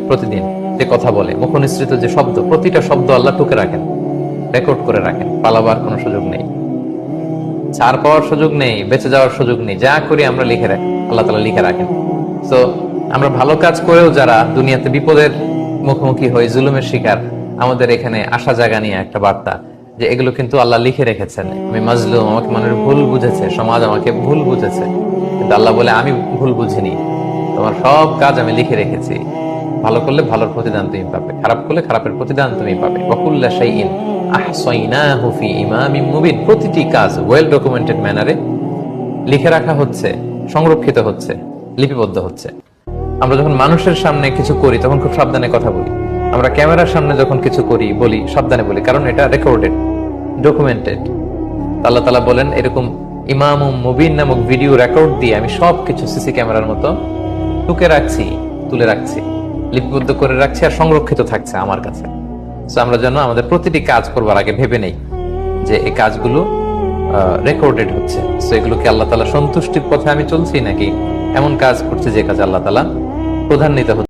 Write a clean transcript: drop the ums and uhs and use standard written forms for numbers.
প্রতিদিন যে কথা বলে, মুখনিসৃত যে শব্দ, প্রতিটা শব্দ আল্লাহ টুকে রাখেন, রেকর্ড করে রাখেন। পালাবার কোনো সুযোগ নেই, ছাড় পাওয়ার সুযোগ নেই, বেঁচে যাওয়ার সুযোগ নেই। যা করি আমরা লিখে রাখি, আল্লাহ তাআলা লিখে রাখেন। তো আমরা ভালো কাজ করেও যারা দুনিয়াতে বিপদের মুখোমুখি হই, জুলুমের শিকার, আমাদের এখানে আসা জায়গা নিয়ে একটা বার্তা যে এগুলো কিন্তু আল্লাহ লিখে রেখেছেন। আমি মাজলুম, আমাকে মানুষ ভুল বুঝেছে, সমাজ আমাকে ভুল বুঝেছে, কিন্তু আল্লাহ বলে আমি ভুল বুঝিনি, তোমার সব কাজ আমি লিখে রেখেছি। ভালো করলে ভালোর প্রতিদান তুমি পাবে, খারাপ করলে খারাপের প্রতিদান তুমি পাবে। ওয়াকুল্লা শাইইন আহসাইনাহু ফি ইমামিম মুবিন। প্রতিটি কাজ ওয়েল ডকুমেন্টেড ম্যানারে লিখে রাখা হচ্ছে, সংরক্ষিত হচ্ছে, লিপিবদ্ধ হচ্ছে। আমরা যখন মানুষের সামনে কিছু করি তখন খুব সাবধানে কথা বলি। আমরা ক্যামেরার সামনে যখন কিছু করি বলি সাবধানে বলি, কারণ এটা রেকর্ডেড, ডকুমেন্টেড। আল্লাহ তাআলা বলেন এরকম ইমামুম মুবিন নামক ভিডিও রেকর্ড দিয়ে আমি সবকিছু সিসি ক্যামেরার মতো টুকে রাখছি, তুলে রাখছি, লিপিবদ্ধ করে রাখছি, আর সংরক্ষিত থাকছে আমার কাছে। সো আমরা যেন আমাদের প্রতিটি কাজ করবার আগে ভেবে নেই যে এই কাজগুলো রেকর্ডেড হচ্ছে। সো এগুলোকে আল্লাহ তাআলা সন্তুষ্টির পথে আমি চলছি, নাকি এমন কাজ করছি যে কাজ আল্লাহ তাআলা প্রধান্বিত হচ্ছে।